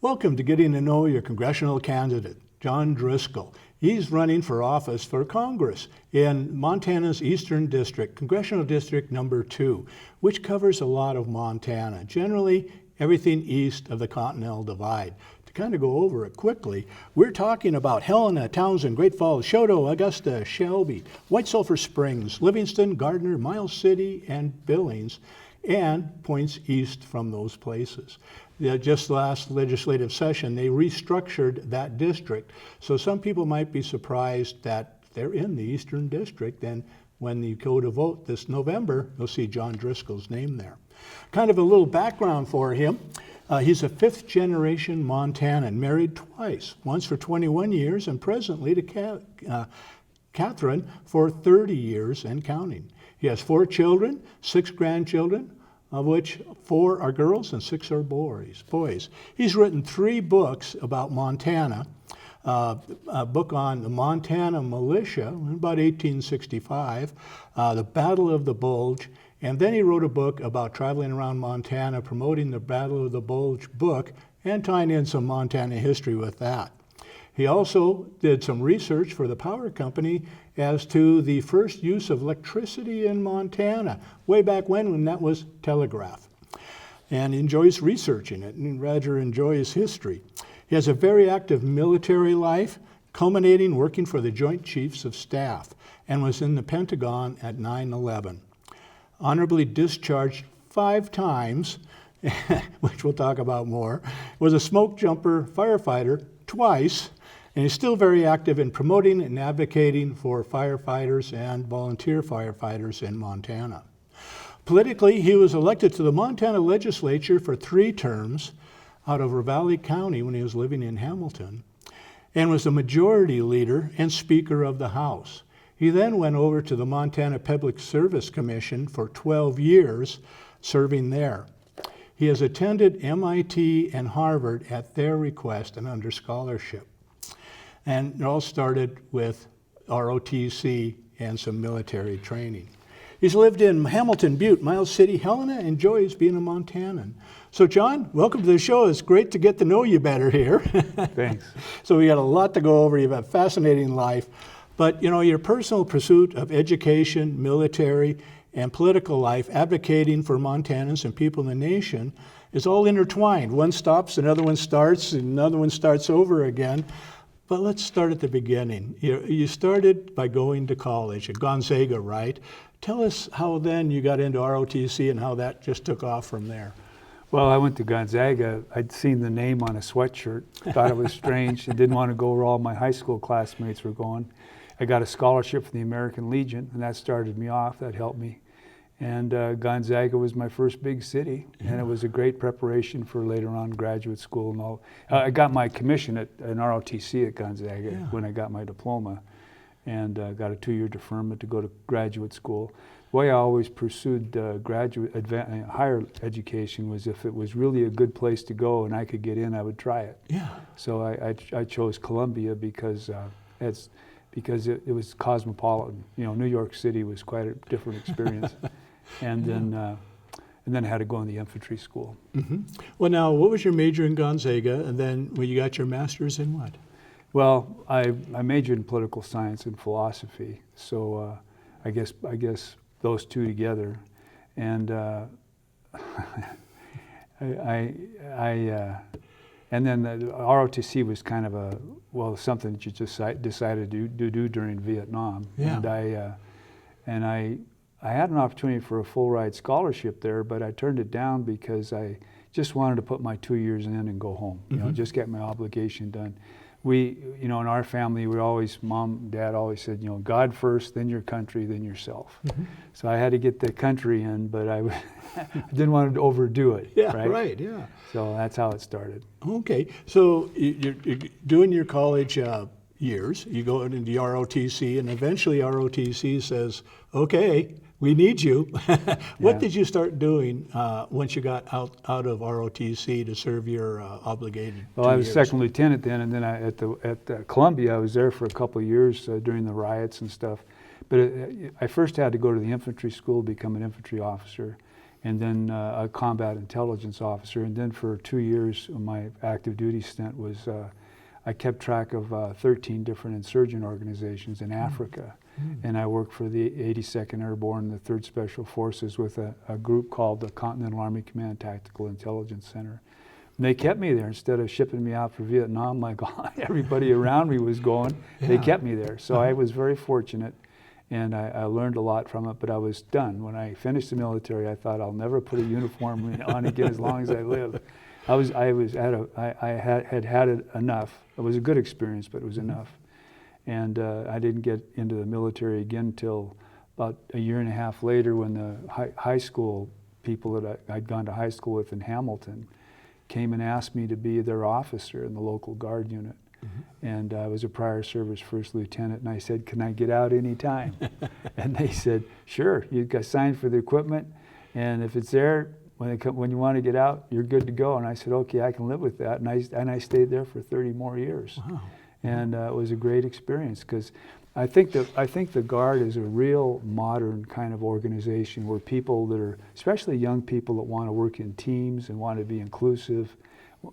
Welcome to Getting to Know Your Congressional Candidate, John Driscoll. He's running for office for Congress in Montana's Eastern District, Congressional District number 2, which covers a lot of Montana, generally everything east of the Continental Divide. To kind of go over it quickly, we're talking about Helena, Townsend, Great Falls, Choteau, Augusta, Shelby, White Sulphur Springs, Livingston, Gardner, Miles City, and Billings, and points east from those places. Just last legislative session, they restructured that district. So some people might be surprised that they're in the Eastern District, and when you go to vote this November, you'll see John Driscoll's name there. Kind of a little background for him. He's a fifth-generation Montanan, married twice, once for 21 years and presently to Catherine for 30 years and counting. He has 4 children, 6 grandchildren, of which 4 are girls and 6 are boys. He's written 3 books about Montana, a book on the Montana militia in about 1865, the Battle of the Bulge, and then he wrote a book about traveling around Montana, promoting the Battle of the Bulge book and tying in some Montana history with that. He also did some research for the power company as to the first use of electricity in Montana, way back when that was telegraph. And he enjoys researching it and rather enjoys history. He has a very active military life, culminating working for the Joint Chiefs of Staff, and was in the Pentagon at 9/11. Honorably discharged 5 times, which we'll talk about more, was a smoke jumper firefighter twice, and he's still very active in promoting and advocating for firefighters and volunteer firefighters in Montana. Politically, he was elected to the Montana legislature for 3 terms out of Ravalli County when he was living in Hamilton, and was the majority leader and Speaker of the House. He then went over to the Montana Public Service Commission for 12 years, serving there. He has attended MIT and Harvard at their request and under scholarship. And it all started with ROTC and some military training. He's lived in Hamilton, Butte, Miles City. Helena enjoys being a Montanan. So John, welcome to the show. It's great to get to know you better here. Thanks. So we got a lot to go over. You have a fascinating life. But you know, your personal pursuit of education, military, and political life, advocating for Montanans and people in the nation, is all intertwined. One stops, another one starts, and another one starts over again. But let's start at the beginning. You started by going to college at Gonzaga, right? Tell us how then you got into ROTC and how that just took off from there. Well, I went to Gonzaga. I'd seen the name on a sweatshirt, thought it was strange, and didn't want to go where all my high school classmates were going. I got a scholarship from the American Legion, and that started me off. That helped me. And Gonzaga was my first big city, and it was a great preparation for later on graduate school and all. I got my commission at an ROTC at Gonzaga when I got my diploma, and got a 2-year deferment to go to graduate school. The way I always pursued higher education was if it was really a good place to go and I could get in, I would try it. Yeah. So I chose Columbia because it was cosmopolitan. You know, New York City was quite a different experience. And then I had to go in the infantry school. Mm-hmm. Well, now, what was your major in Gonzaga, and then when you got your master's in what? Well, I majored in political science and philosophy, so I guess those two together, and and then the ROTC was kind of something that you just decided to do during Vietnam. Yeah. And I had an opportunity for a full ride scholarship there, but I turned it down because I just wanted to put my 2 years in and go home. You know, just get my obligation done. We, you know, in our family, Mom and Dad always said, you know, God first, then your country, then yourself. So I had to get the country in, but I didn't want to overdo it. Yeah, right, yeah. So that's how it started. Okay, so you're doing your college years, you go into the ROTC, and eventually ROTC says, okay, we need you. What did you start doing once you got out of ROTC to serve your obligated? Well, I was second lieutenant then, and then at Columbia, I was there for a couple of years during the riots and stuff. But I first had to go to the infantry school, become an infantry officer, and then a combat intelligence officer. And then for 2 years, my active duty stint was I kept track of 13 different insurgent organizations in Africa. And I worked for the 82nd Airborne, the 3rd Special Forces, with a group called the Continental Army Command Tactical Intelligence Center. And they kept me there instead of shipping me out for Vietnam like everybody around me was going. They kept me there. So I was very fortunate, and I learned a lot from it, but I was done. When I finished the military, I thought I'll never put a uniform on again as long as I live. I had it enough. It was a good experience, but it was enough. And I didn't get into the military again until about a year and a half later, when the high school people that I'd gone to high school with in Hamilton came and asked me to be their officer in the local guard unit. And I was a prior service first lieutenant, and I said, "Can I get out any time?" And they said, "Sure, you got signed for the equipment, and if it's there, when you want to get out, you're good to go." And I said, "Okay, I can live with that." And I stayed there for 30 more years. Wow. And it was a great experience, because I think the Guard is a real modern kind of organization where people that are, especially young people that want to work in teams and want to be inclusive,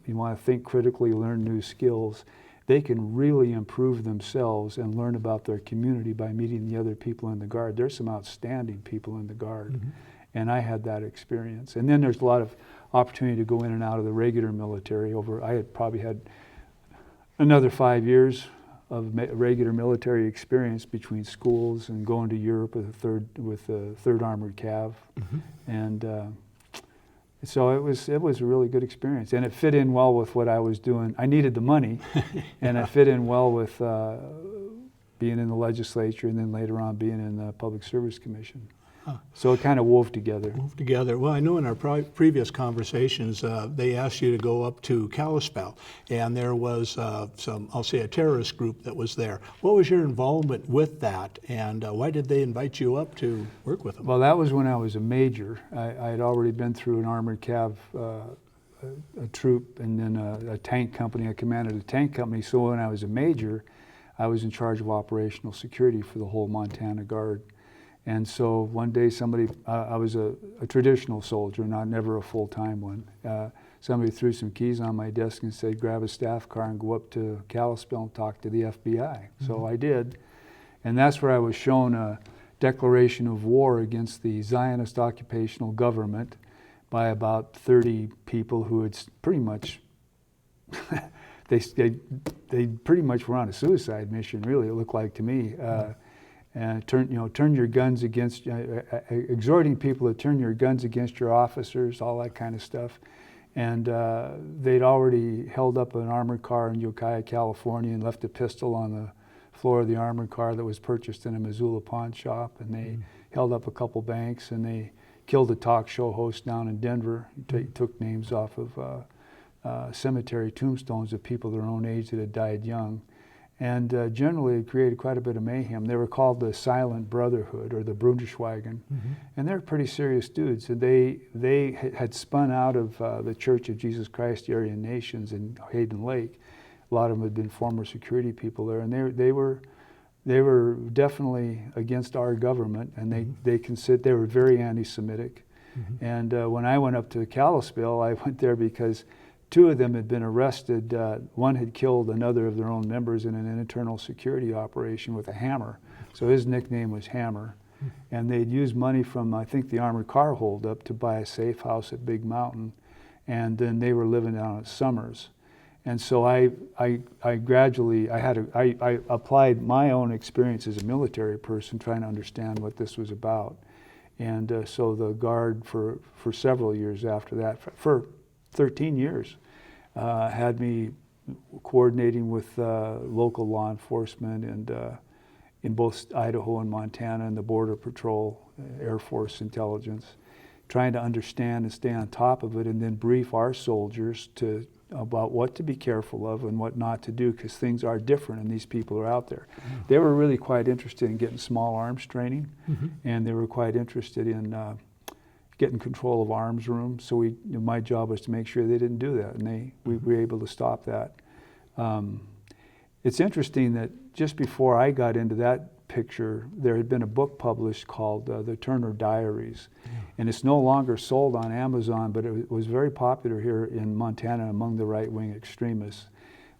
you want to think critically, learn new skills, they can really improve themselves and learn about their community by meeting the other people in the Guard. There's some outstanding people in the Guard, and I had that experience. And then there's a lot of opportunity to go in and out of the regular military. I had probably had another 5 years of regular military experience between schools and going to Europe with the 3rd Armored Cav, and so it was a really good experience, and it fit in well with what I was doing. I needed the money, and it fit in well with being in the legislature, and then later on being in the Public Service Commission. So it kind of wove together. Well, I know in our previous conversations, they asked you to go up to Kalispell, and there was I'll say a terrorist group that was there. What was your involvement with that, and why did they invite you up to work with them? Well, that was when I was a major. I had already been through an Armored Cav a troop, and then a tank company. I commanded a tank company, so when I was a major, I was in charge of operational security for the whole Montana Guard. And so one day I was a traditional soldier, never a full-time one. Somebody threw some keys on my desk and said, "Grab a staff car and go up to Kalispell and talk to the FBI." So I did. And that's where I was shown a declaration of war against the Zionist occupational government by about 30 people who had pretty much, they pretty much were on a suicide mission, really, it looked like to me. And turn your guns against, exhorting people to turn your guns against your officers, all that kind of stuff. And they'd already held up an armored car in Ukiah, California, and left a pistol on the floor of the armored car that was purchased in a Missoula pawn shop. And they held up a couple banks, and they killed a talk show host down in Denver. Took names off of cemetery tombstones of people their own age that had died young. And generally it created quite a bit of mayhem. They were called the Silent Brotherhood, or the Brunderschwagen, and they're pretty serious dudes. And they had spun out of the Church of Jesus Christ, the Aryan Nations in Hayden Lake. A lot of them had been former security people there, and they were definitely against our government, and they were very anti-Semitic. And when I went up to Kalispell, I went there because 2 of them had been arrested. One had killed another of their own members in an internal security operation with a hammer. So his nickname was Hammer. And they'd used money from, I think, the armored car holdup to buy a safe house at Big Mountain. And then they were living down at Summers. And so I applied my own experience as a military person, trying to understand what this was about. And so the Guard for several years after that, for 13 years, had me coordinating with local law enforcement and in both Idaho and Montana, and the Border Patrol, Air Force intelligence, trying to understand and stay on top of it, and then brief our soldiers about what to be careful of and what not to do, because things are different and these people are out there. They were really quite interested in getting small arms training, and they were quite interested in getting control of arms rooms. So my job was to make sure they didn't do that, and we were able to stop that. It's interesting that just before I got into that picture, there had been a book published called The Turner Diaries. And it's no longer sold on Amazon, but it was very popular here in Montana among the right-wing extremists,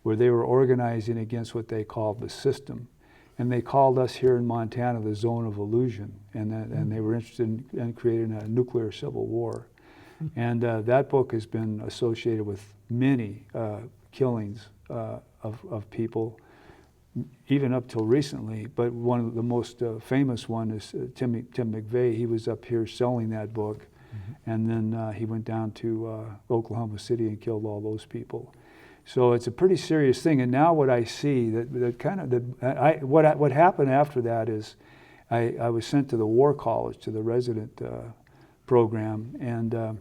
where they were organizing against what they called the system. And they called us here in Montana the zone of illusion, and they were interested in creating a nuclear civil war. And that book has been associated with many killings of people, even up till recently. But one of the most famous one is Tim McVeigh. He was up here selling that book, and then he went down to Oklahoma City and killed all those people. So it's a pretty serious thing. And now what I see, what happened after that is I was sent to the War College, to the resident program, and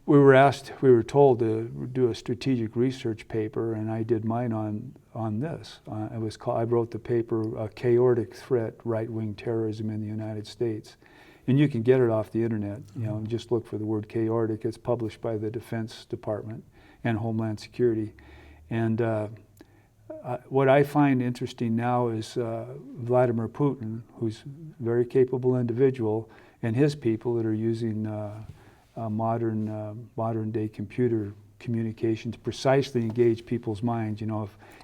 we were told to do a strategic research paper, and I did mine on this. I wrote the paper, Chaotic Threat, Right-Wing Terrorism in the United States. And you can get it off the internet, just look for the word chaotic. It's published by the Defense Department and Homeland Security. And what I find interesting now is Vladimir Putin, who's a very capable individual, and his people that are using modern day computer communication to precisely engage people's minds.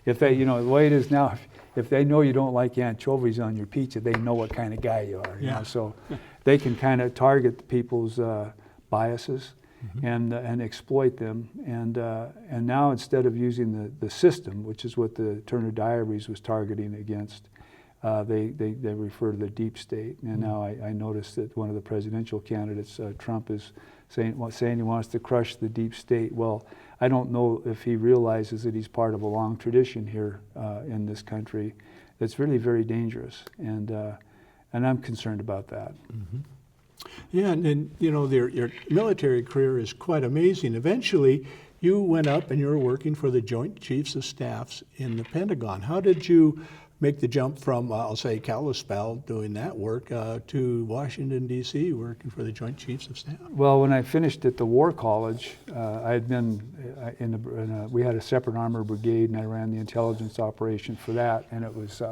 If they, the way it is now, if they know you don't like anchovies on your pizza, they know what kind of guy you are. You know? So they can kind of target people's biases and exploit them. And now, instead of using the system, which is what the Turner Diaries was targeting against, they refer to the deep state. And now I noticed that one of the presidential candidates, Trump, is saying he wants to crush the deep state. Well, I don't know if he realizes that he's part of a long tradition here in this country that's really very dangerous, and I'm concerned about that. Yeah, and your military career is quite amazing. Eventually, you went up and you were working for the Joint Chiefs of Staffs in the Pentagon. How did you make the jump from, I'll say, Kalispell, doing that work, to Washington, D.C., working for the Joint Chiefs of Staff? Well, when I finished at the War College, I had been we had a separate armored brigade, and I ran the intelligence operation for that, and it was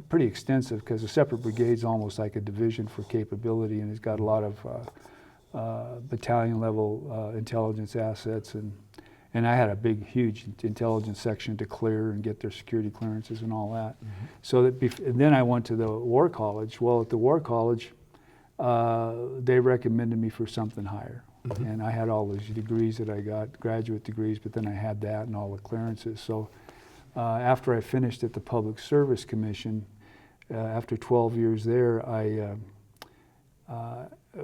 pretty extensive, because a separate brigade's almost like a division for capability, and it's got a lot of battalion-level intelligence assets, and I had a huge intelligence section to clear and get their security clearances and all that. So then I went to the War College. Well, at the War College, they recommended me for something higher. And I had all those degrees that I got, graduate degrees, but then I had that and all the clearances. So after I finished at the Public Service Commission, after 12 years there,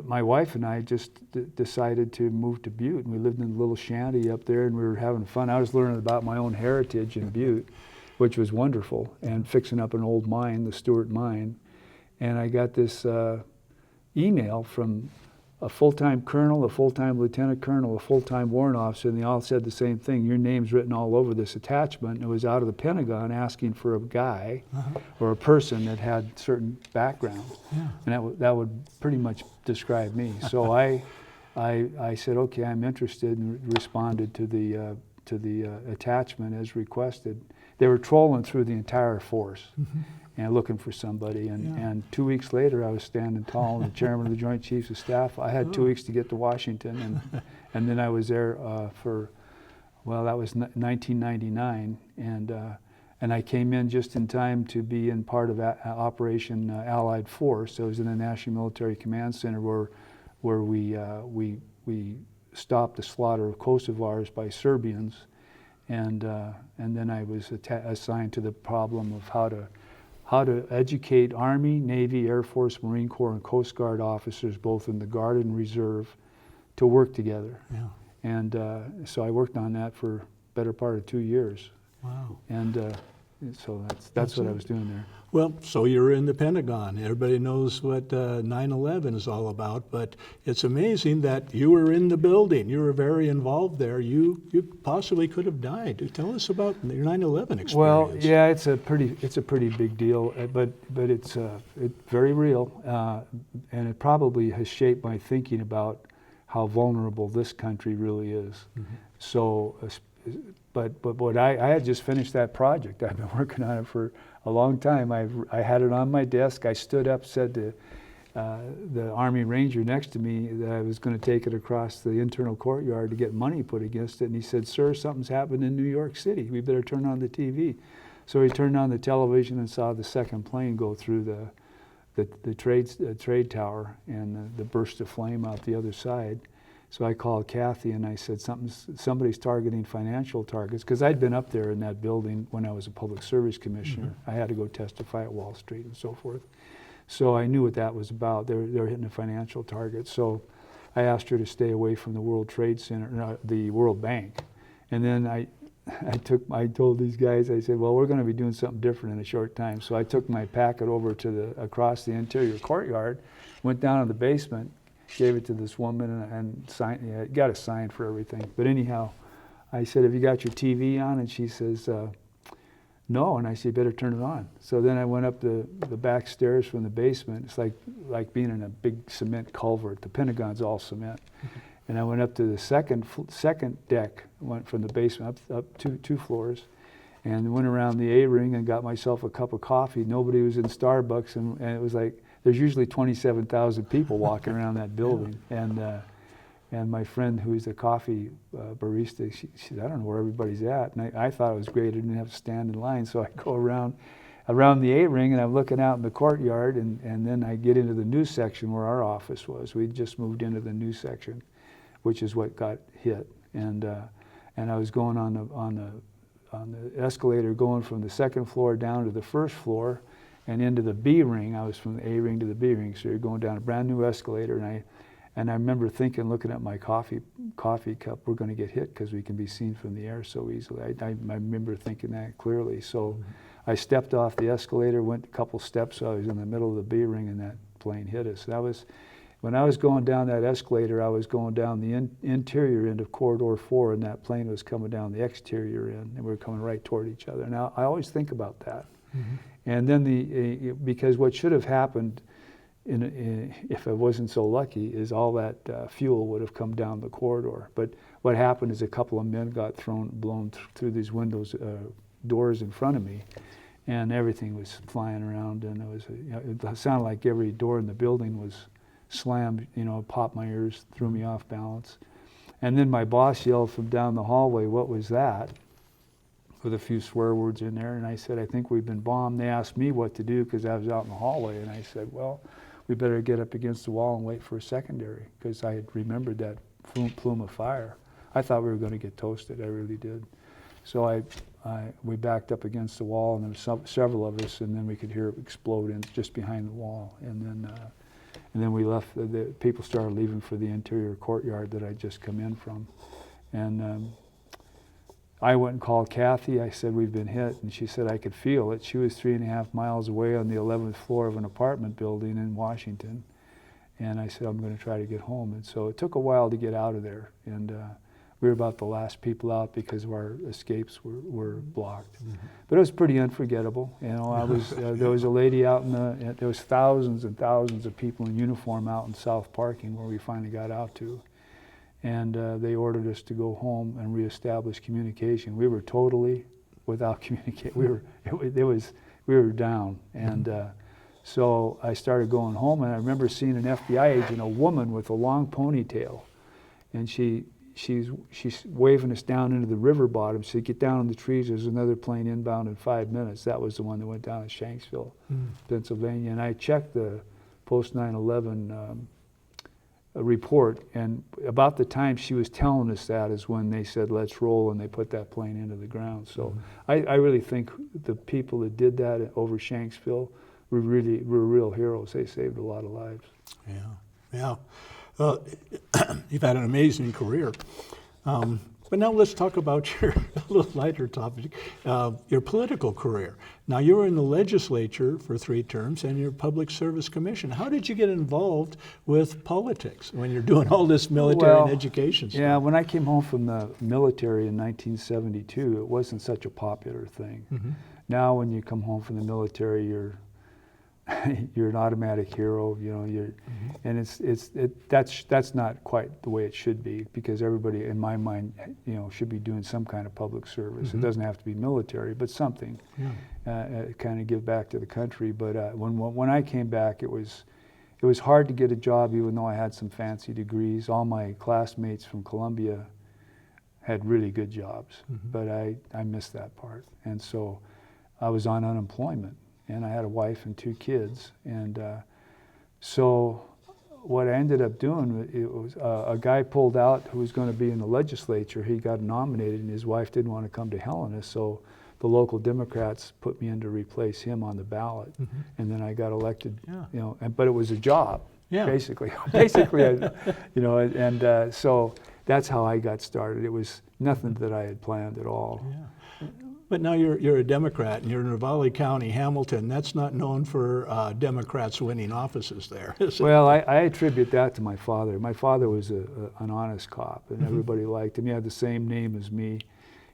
my wife and I just decided to move to Butte, and we lived in a little shanty up there, and we were having fun. I was learning about my own heritage in Butte, which was wonderful, and fixing up an old mine, the Stewart Mine. And I got this email from a full-time colonel, a full-time lieutenant colonel, a full-time warrant officer, and they all said the same thing. Your name's written all over this attachment. And it was out of the Pentagon asking for a guy or a person that had certain background. And that would pretty much describe me. So I said, okay, I'm interested, and responded to the attachment as requested. They were trolling through the entire force and looking for somebody. And 2 weeks later, I was standing tall, and the chairman of the Joint Chiefs of Staff. I had 2 weeks to get to Washington, and then I was there for, well, that was 1999, and I came in just in time to be in part of Operation Allied Force. I was in the National Military Command Center where we stopped the slaughter of Kosovars by Serbians, and then I was assigned to the problem of how to educate Army, Navy, Air Force, Marine Corps, and Coast Guard officers, both in the Guard and Reserve, to work together. And so I worked on that for the better part of 2 years. Wow. And so that's what I was doing there. Well, so you're in the Pentagon. Everybody knows what 9/11 is all about, but it's amazing that you were in the building. You were very involved there. You possibly could have died. Tell us about your 9/11 experience. Well, yeah, it's a pretty big deal, but it's very real, and it probably has shaped my thinking about how vulnerable this country really is. So, but what I had just finished that project. I've been working on it for a long time. I had it on my desk. I stood up, said to the Army Ranger next to me that I was going to take it across the internal courtyard to get money put against it. And he said, "Sir, something's happened in New York City. We better turn on the TV." So he turned on the television and saw the second plane go through the trade tower and the burst of flame out the other side. So I called Kathy and I said, somebody's targeting financial targets, because I'd been up there in that building when I was a public service commissioner. I had to go testify at Wall Street and so forth. So I knew what that was about. They were hitting a financial target. So I asked her to stay away from the World Trade Center, no, the World Bank. And then I told these guys, I said, well, we're going to be doing something different in a short time. So I took my packet over to across the interior courtyard, went down in the basement, gave it to this woman and signed, got a sign for everything. But anyhow, I said, have you got your TV on? And she says, no. And I said, you better turn it on. So then I went up the back stairs from the basement. It's like being in a big cement culvert. The Pentagon's all cement. And I went up to the second deck, went from the basement up two floors, and went around the A-ring and got myself a cup of coffee. Nobody was in Starbucks, and it was like, there's usually 27,000 people walking around that building. And my friend, who's a coffee barista, she said, I don't know where everybody's at. And I thought it was great. I didn't have to stand in line. So I go around the A-ring, and I'm looking out in the courtyard, and then I get into the news section where our office was. We'd just moved into the news section, which is what got hit. And I was going on the escalator, going from the second floor down to the first floor and into the B ring. I was from the A ring to the B ring, so you're going down a brand new escalator. And I remember thinking, looking at my coffee cup, we're going to get hit because we can be seen from the air so easily. I remember thinking that clearly. So I stepped off the escalator, went a couple steps, so I was in the middle of the B ring, and that plane hit us. That was, when I was going down that escalator, I was going down the interior end of Corridor 4, and that plane was coming down the exterior end, and we were coming right toward each other. Now, I always think about that. And then because what should have happened, if I wasn't so lucky, is all that fuel would have come down the corridor. But what happened is a couple of men got blown through these windows, doors in front of me, and everything was flying around, and it sounded like every door in the building was slammed, popped my ears, threw me off balance. And then my boss yelled from down the hallway, "What was that?" with a few swear words in there. And I said, "I think we've been bombed." They asked me what to do because I was out in the hallway, and I said, "Well, we better get up against the wall and wait for a secondary," because I had remembered that plume of fire. I thought we were going to get toasted. I really did. So we backed up against the wall, and there were several of us, and then we could hear it explode just behind the wall. And then we left. The people started leaving for the interior courtyard that I'd just come in from. And I went and called Kathy. I said, "We've been hit." And she said, "I could feel it." She was 3.5 miles away on the 11th floor of an apartment building in Washington. And I said, "I'm going to try to get home." And so it took a while to get out of there. And we were about the last people out because our escapes were blocked. But it was pretty unforgettable. There was a lady out there was thousands and thousands of people in uniform out in South Parking where we finally got out to. And they ordered us to go home and reestablish communication. We were totally without communication. We were down. And so I started going home, and I remember seeing an FBI agent, a woman with a long ponytail, and she's waving us down into the river bottom. She said, "Get down in the trees. There's another plane inbound in 5 minutes." That was the one that went down in Shanksville, Pennsylvania. And I checked the post 9/11 report, and about the time she was telling us that is when they said, "Let's roll," and they put that plane into the ground. So I really think the people that did that over Shanksville were real heroes. They saved a lot of lives. Yeah. Well, you've had an amazing career. But now let's talk about a little lighter topic, your political career. Now, you were in the legislature for 3 terms and your public service commission. How did you get involved with politics when you're doing all this military and education stuff? Yeah, when I came home from the military in 1972, it wasn't such a popular thing. Now, when you come home from the military, you're an automatic hero, you know, and that's not quite the way it should be, because everybody, in my mind, you know, should be doing some kind of public service. It doesn't have to be military, but something, kind of give back to the country. But when I came back, it was hard to get a job, even though I had some fancy degrees. All my classmates from Columbia had really good jobs, but I missed that part. And so I was on unemployment, and I had a wife and 2 kids. And so what I ended up doing, it was a guy pulled out who was going to be in the legislature. He got nominated, and his wife didn't want to come to Helena, so the local Democrats put me in to replace him on the ballot. And then I got elected, you know, but it was a job, basically. You know, and so that's how I got started. It was nothing that I had planned at all. But now you're a Democrat, and you're in Ravalli County, Hamilton. That's not known for Democrats winning offices there, is it? Well, I attribute that to my father. My father was an honest cop, and everybody liked him. He had the same name as me.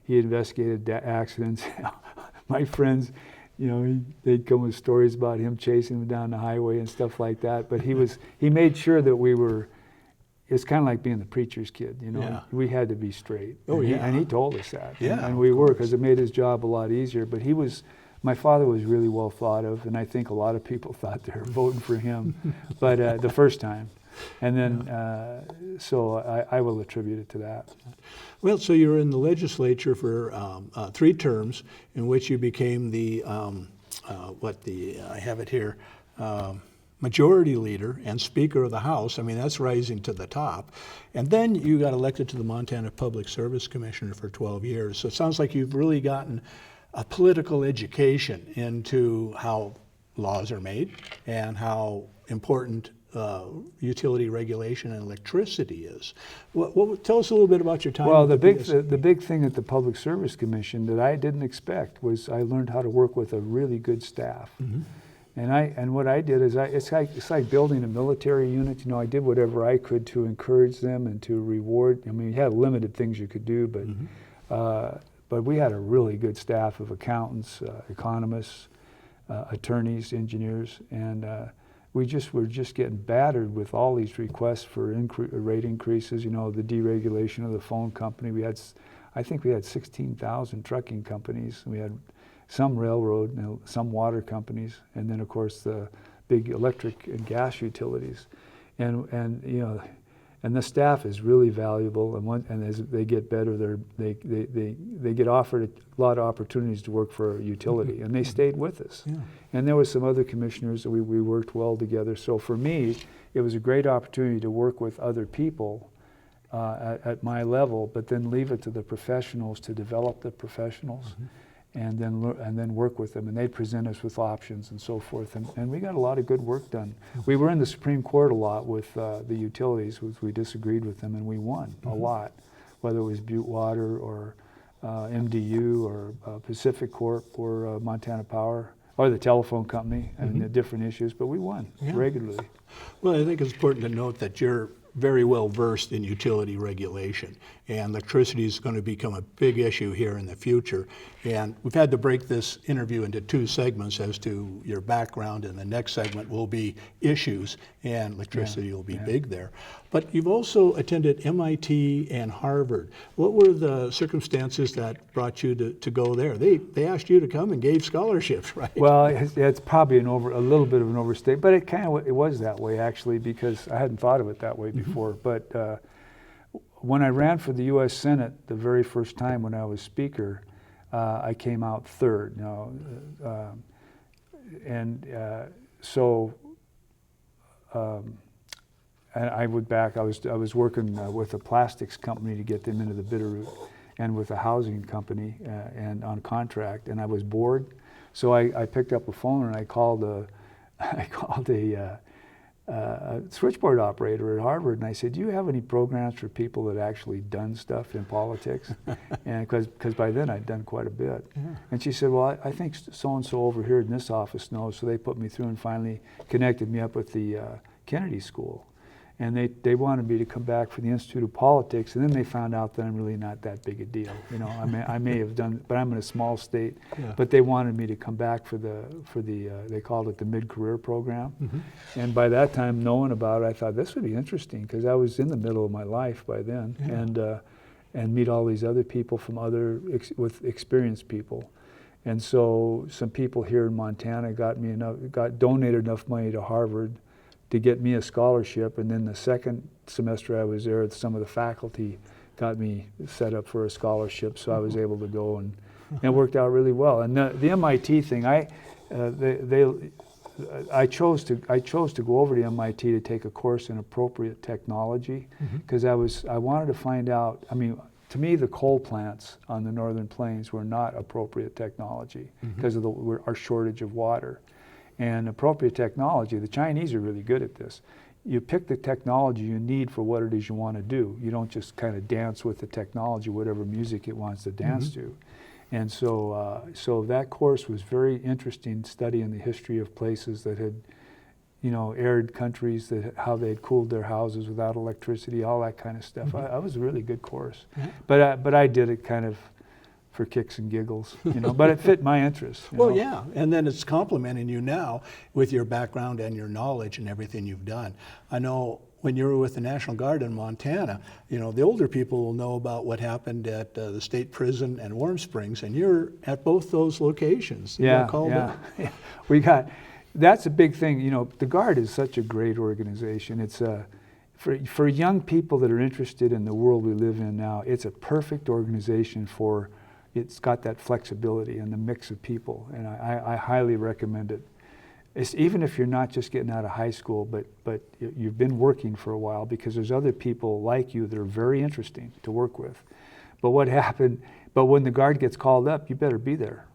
He investigated accidents. My friends, you know, they'd come with stories about him chasing them down the highway and stuff like that. But he made sure that we were. It's kind of like being the preacher's kid, you know. We had to be straight. And he told us that. And we were, because it made his job a lot easier. But my father was really well thought of, and I think a lot of people thought they were voting for him, but the first time. And then, so I will attribute it to that. Well, so you were in the legislature for 3 terms, in which you became the, I have it here, Majority Leader and Speaker of the House. I mean, that's rising to the top. And then you got elected to the Montana Public Service Commissioner for 12 years. So it sounds like you've really gotten a political education into how laws are made and how important utility regulation and electricity is. Tell us a little bit about your time. Well, the big thing at the Public Service Commission that I didn't expect was I learned how to work with a really good staff. And what I did is it's like building a military unit. You know, I did whatever I could to encourage them and to reward. I mean, you had limited things you could do, but we had a really good staff of accountants, economists, attorneys, engineers, and we were just getting battered with all these requests for rate increases. You know, the deregulation of the phone company. I think we had 16,000 trucking companies. We had some railroad, you know, some water companies, and then of course the big electric and gas utilities, and you know, and the staff is really valuable. And as they get better, they get offered a lot of opportunities to work for a utility, and they stayed with us. And there were some other commissioners that we worked well together. So for me, it was a great opportunity to work with other people at my level, but then leave it to the professionals to develop the professionals. And then work with them, and they'd present us with options and so forth, and we got a lot of good work done. We were in the Supreme Court a lot with the utilities, which we disagreed with them, and we won a lot, whether it was Butte Water or MDU or Pacific Corp or Montana Power or the telephone company, and the different issues, but we won regularly. Well, I think it's important to note that you're very well versed in utility regulation, and electricity is going to become a big issue here in the future. And we've had to break this interview into 2 segments as to your background, and the next segment will be issues, and electricity will be big there. But you've also attended MIT and Harvard. What were the circumstances that brought you to go there? They asked you to come and gave scholarships, right? Well, it's probably a little bit of an overstate, but it was that way actually, because I hadn't thought of it that way before. But when I ran for the U.S. Senate the very first time when I was Speaker, I came out 3rd. You know, and I went back. I was working with a plastics company to get them into the Bitterroot, and with a housing company and on contract. And I was bored, so I picked up a phone and I called a switchboard operator at Harvard, and I said, "Do you have any programs for people that actually done stuff in politics?" And because by then I'd done quite a bit. And she said, "Well, I think so and so over here in this office knows." So they put me through and finally connected me up with the Kennedy School. And they wanted me to come back for the Institute of Politics, and then they found out that I'm really not that big a deal. You know, I may have done, but I'm in a small state. Yeah. But they wanted me to come back for the they called it the mid-career program. Mm-hmm. And by that time, knowing about it, I thought this would be interesting because I was in the middle of my life by then, Yeah. and meet all these other people from with experienced people. And so some people here in Montana got donated enough money to Harvard to get me a scholarship, and then the second semester I was there, some of the faculty got me set up for a scholarship, so I was able to go, and it worked out really well. And the MIT thing, I chose to go over to MIT to take a course in appropriate technology because I wanted to find out. I mean, to me, the coal plants on the Northern Plains were not appropriate technology because of our shortage of water. And appropriate technology, the Chinese are really good at this. You pick the technology you need for what it is you want to do. You don't just kind of dance with the technology, whatever music it wants to dance to. And so that course was very interesting, studying the history of places that had, you know, arid countries, how they had cooled their houses without electricity, all that kind of stuff. It was a really good course. But I did it kind of for kicks and giggles, you know, but it fit my interests. Well, yeah, and then it's complementing you now with your background and your knowledge and everything you've done. I know when you were with the National Guard in Montana, you know, the older people will know about what happened at the state prison and Warm Springs, and you're at both those locations. You got called up. Yeah. That's a big thing. You know, the Guard is such a great organization. It's for young people that are interested in the world we live in now, it's a perfect organization for. It's got that flexibility and the mix of people, and I highly recommend it. It's, even if you're not just getting out of high school, but you've been working for a while, because there's other people like you that are very interesting to work with. But when the Guard gets called up, you better be there.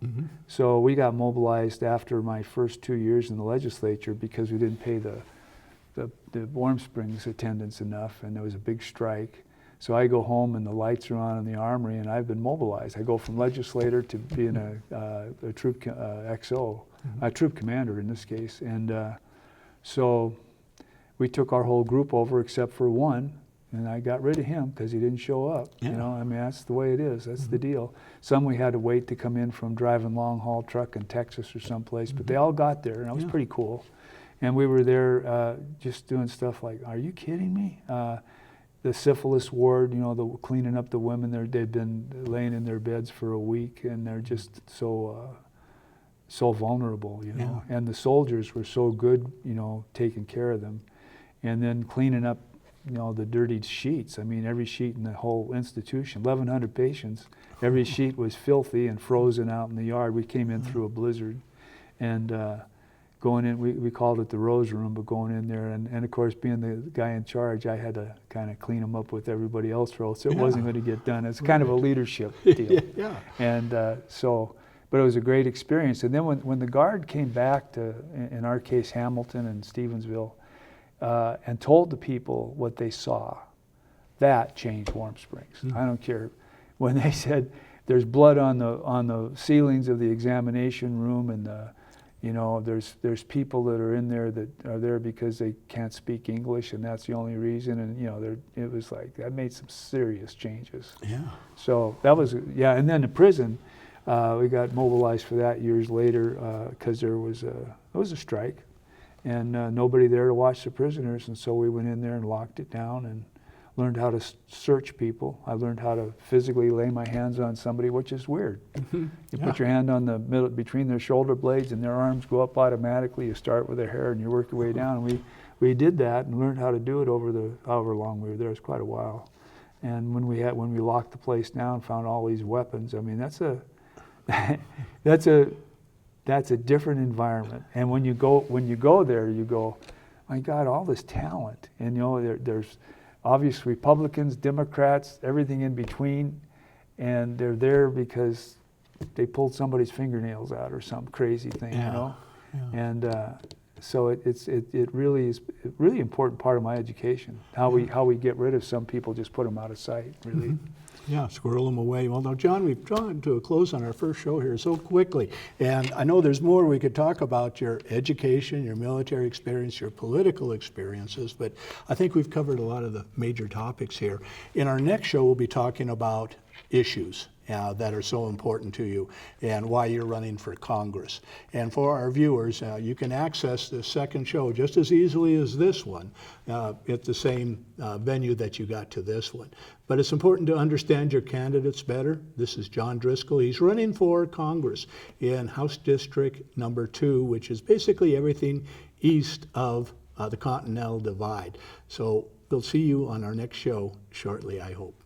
So we got mobilized after my first 2 years in the legislature because we didn't pay the Warm Springs attendants enough, and there was a big strike. So I go home and the lights are on in the armory, and I've been mobilized. I go from legislator to being a troop XO, a troop commander in this case. And so we took our whole group over except for one, and I got rid of him because he didn't show up. You know, I mean, that's the way it is. That's the deal. Some we had to wait to come in from driving long haul truck in Texas or someplace, but they all got there, and that was pretty cool. And we were there just doing stuff like, are you kidding me? The syphilis ward, you know, cleaning up the women. They've been laying in their beds for a week, and they're just so vulnerable, you know. And the soldiers were so good, you know, taking care of them, and then cleaning up, you know, the dirty sheets. I mean, every sheet in the whole institution, 1,100 patients, every sheet was filthy and frozen out in the yard. We came in through a blizzard, and going in, we called it the Rose Room, but going in there, and of course, being the guy in charge, I had to kind of clean them up with everybody else, or else it wasn't going to get done. It's kind of a leadership deal. And but it was a great experience. And then when the Guard came back to, in our case, Hamilton and Stevensville, and told the people what they saw, that changed Warm Springs. I don't care. When they said there's blood on the ceilings of the examination room, and you know, there's people that are in there that are there because they can't speak English, and that's the only reason. And you know, it was like that made some serious changes. So that was and then the prison, we got mobilized for that years later because there was a strike, and nobody there to watch the prisoners, and so we went in there and locked it down and learned how to search people. I learned how to physically lay my hands on somebody, which is weird. You put your hand on the middle between their shoulder blades, and their arms go up automatically. You start with their hair, and you work your way down. And we did that and learned how to do it over however long we were there. It was quite a while. And when we locked the place down, found all these weapons. I mean, that's a different environment. And when you go there, you go, my God, all this talent. And you know, there's obvious Republicans, Democrats, everything in between, and they're there because they pulled somebody's fingernails out or some crazy thing, you know. And so it really is a really important part of my education. How we get rid of some people, just put them out of sight, really. Yeah, squirrel them away. Well, now, John, we've drawn to a close on our first show here so quickly. And I know there's more we could talk about, your education, your military experience, your political experiences, but I think we've covered a lot of the major topics here. In our next show, we'll be talking about issues that are so important to you and why you're running for Congress. And for our viewers, you can access this second show just as easily as this one at the same venue that you got to this one. But it's important to understand your candidates better. This is John Driscoll. He's running for Congress in House District number 2, which is basically everything east of the Continental Divide. So we'll see you on our next show shortly, I hope.